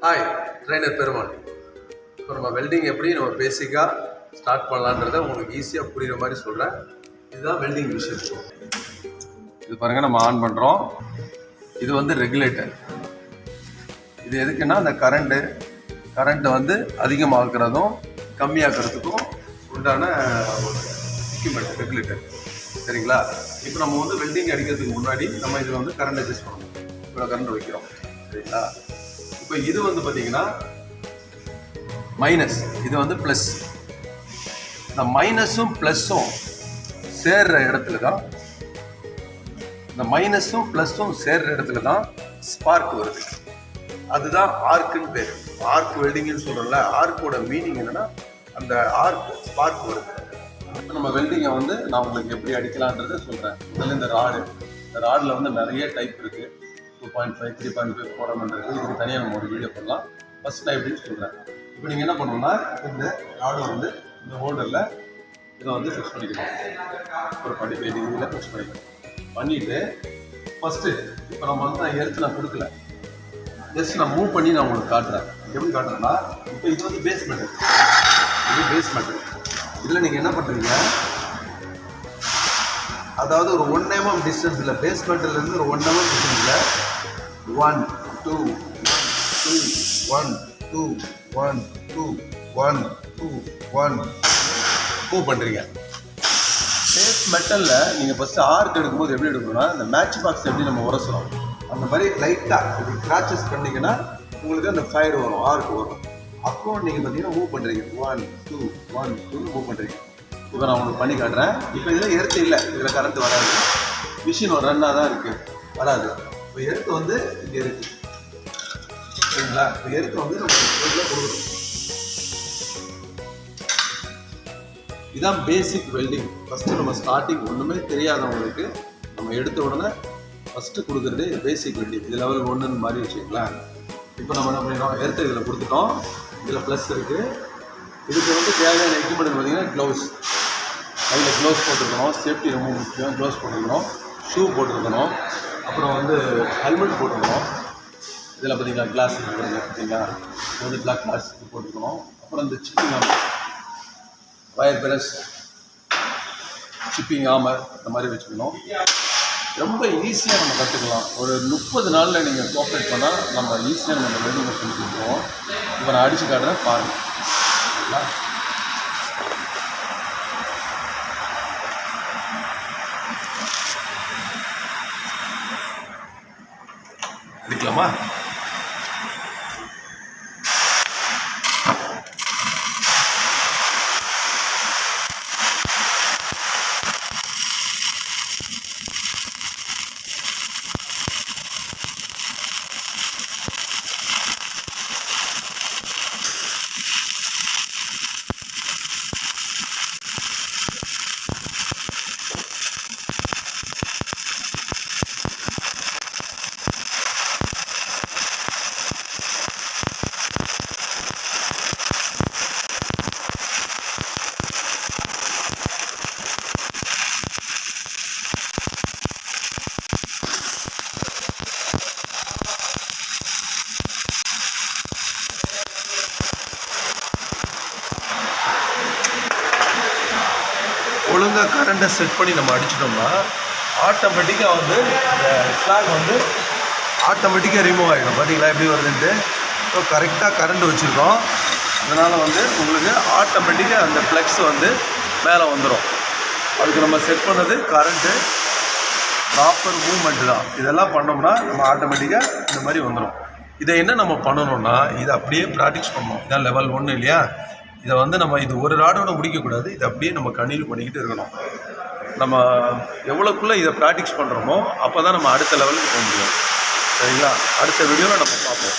Hi, trainer Perumal. இப்போ நம்ம welding எப்படி நம்ம பேசிக்காக ஸ்டார்ட் பண்ணலான்றதை உங்களுக்கு ஈஸியாக புரிகிற மாதிரி சொல்கிறேன். இதுதான் வெல்டிங் மிஷின். இது பாருங்கள், நம்ம ஆன் பண்ணுறோம். இது வந்து ரெகுலேட்டர். இது எதுக்குன்னா அந்த கரண்ட்டை வந்து அதிகமாக்குறதும் கம்மியாக்குறதுக்கும் உண்டான ஒரு எக்யூப்மெண்ட் ரெகுலேட்டர். சரிங்களா? இப்போ நம்ம வந்து வெல்டிங் அடிக்கிறதுக்கு முன்னாடி நம்ம இதில் வந்து கரண்ட் அட்ஜஸ்ட் பண்ணணும். இவ்வளோ கரண்ட் வைக்கிறோம். சரிங்களா? இப்போ இது வந்து பார்த்தீங்கன்னா மைனஸ், இது வந்து ப்ளஸ். இந்த மைனஸும் ப்ளஸ்ஸும் சேர்ற இடத்துல தான், இந்த மைனஸும் ப்ளஸ்ஸும் சேர்ற இடத்துல தான் ஸ்பார்க் வருது. அதுதான் ஆர்க்குன்னு பேர். ஆர்க் வெல்டிங்னு சொல்கிறோம்ல, ஆர்க்கோட மீனிங் என்னென்னா அந்த ஆர்க் ஸ்பார்க் வருது. இப்போ நம்ம வெல்டிங்கை வந்து நான் உங்களுக்கு எப்படி அடிக்கலான்றதை சொல்கிறேன். முதல்ல இந்த ராடில் வந்து நிறைய டைப் இருக்குது. 2.5, 3.5, 4mm இருக்குது. இதுக்கு தனியாக நம்ம ஒரு வீடியோ பண்ணலாம். ஃபஸ்ட் நான் எப்படின்னு சொல்கிறேன். இப்போ நீங்கள் என்ன பண்ணணும்னா, இந்த ராடை வந்து இந்த ஹோல்டரில் இதை வந்து ஃபிக்ஸ் பண்ணிக்கணும். ஒரு 45 டிகிரியில் ஃபிக்ஸ் பண்ணிக்கணும். பண்ணிவிட்டு ஃபஸ்ட்டு இப்போ நம்ம வந்து நான் கொடுக்கல, ஜஸ்ட் நான் மூவ் பண்ணி நான் உங்களுக்கு காட்டுறேன். எப்படி காட்டுறேன்னா, இப்போ இது வந்து பேஸ் மெட்டல். இது பேஸ் மெட்டல். இதில் நீங்கள் என்ன பண்ணுறீங்க, அதாவது ஒரு 1 mm டிஸ்டன்ஸில், பேஸ் மெட்டல்லேருந்து ஒரு 1 mm டிஸ்டன்ஸில் 1 2 1 2 1 2 1 2 1 மூவ் பண்ணுறீங்க. பேஸ் மெட்டலில் நீங்கள் ஃபஸ்ட்டு ஆர்க் எடுக்கும்போது எப்படி எடுக்கணும்னா, இந்த மேட்ச் பாக்ஸ் எப்படி நம்ம உரசணும் அந்த மாதிரி லைட்டாக இப்படி கிராச்சஸ் பண்ணிங்கன்னா உங்களுக்கு அந்த ஃபயர் வரும், ஆர்க் வரும். அப்போ நீங்கள் பார்த்தீங்கன்னா மூவ் பண்ணுறீங்க. 1 2 1 2 மூவ் பண்ணுறீங்க. இப்போ நான் உங்களுக்கு பண்ணி காட்டுறேன். இப்போ இதில் எர்த்து இல்லை, இதில் கரண்ட் வராது. மிஷின் ஒரு ரன்னாக தான் இருக்குது, வராது. இப்போ எர்த்து வந்து இங்கே இருக்குது. சரிங்களா? இப்போ எர்த்து வந்து நம்ம இதில் கொடுக்கணும். இதுதான் பேசிக் வெல்டிங். ஃபஸ்ட்டு நம்ம ஸ்டார்டிங் ஒன்றுமே தெரியாதவங்களுக்கு நம்ம எடுத்த உடனே ஃபஸ்ட்டு கொடுக்குறது பேசிக் வெல்டிங். இது லெவல் 1ன்னு மாதிரி வச்சுக்கலாம். இப்போ நம்ம என்ன பண்ணிடுறோம், எர்த்து இதில் கொடுத்துட்டோம். இதில் ப்ளஸ் இருக்குது. இதுக்கு வந்து தேவையான எக்யூப்மெண்ட் பார்த்தீங்கன்னா க்ளவுஸ். அதில் க்ளவுஸ் போட்டுருக்கணும். சேஃப்டி ரொம்ப முக்கியம். க்ளவுஸ் போட்டுருக்கணும், ஷூ போட்டுருக்கணும், அப்புறம் வந்து ஹெல்மெட் போட்டுருக்கணும். இதில் பார்த்தீங்கன்னா கிளாஸ் இருக்குது பார்த்தீங்களா, இது வந்து பிளாக் கிளாஸ் போட்டுருக்கணும். அப்புறம் இந்த chipping hammer, wire brush, chipping hammer இந்த மாதிரி வச்சுக்கணும். ரொம்ப ஈஸியாக நம்ம கற்றுக்கலாம். ஒரு 30 நாளில் நீங்கள் கோஆப்ரேட் பண்ணால் நம்ம ஈஸியாக நம்ம வெல்டிங்கை சொல்லி கொடுத்துருவோம். இப்போ நான் அடித்து காட்டுறேன், பாருங்கள். சரிங்களா? அடிக்கலாமா? ஒழுங்காக கரண்ட்டை செட் பண்ணி நம்ம அடிச்சிட்டோம்னா ஆட்டோமேட்டிக்காக வந்து இந்த ஃப்ளாக் வந்து ஆட்டோமேட்டிக்காக ரிமூவ் ஆகிடும். பார்த்தீங்களா எப்படி வருதுன்ட்டு? ஸோ கரெக்டாக கரண்ட் வச்சுருக்கோம். அதனால் வந்து உங்களுக்கு ஆட்டோமேட்டிக்காக அந்த ஃப்ளக்ஸ் வந்து மேலே வந்துடும். அதுக்கு நம்ம செட் பண்ணது கரண்ட்டு, ப்ராப்பர் மூவ்மெண்ட்டு தான். இதெல்லாம் பண்ணோம்னா நம்ம ஆட்டோமேட்டிக்காக இந்த மாதிரி வந்துடும். இதை என்ன நம்ம பண்ணணும்னா, இதை அப்படியே ப்ராக்டிஸ் பண்ணணும். இதான் லெவல் 1 இல்லையா? இதை வந்து நம்ம இது ஒரு ராடோட முடிக்கக்கூடாது. இதை அப்படியே நம்ம கண்டினியூ பண்ணிக்கிட்டு இருக்கணும். நம்ம எவ்வளோக்குள்ளே இதை ப்ராக்டிஸ் பண்ணுறோமோ அப்போ தான் நம்ம அடுத்த லெவலுக்கு போக முடியும். சரிங்களா? அடுத்த வீடியோவில் நம்ம பார்ப்போம்.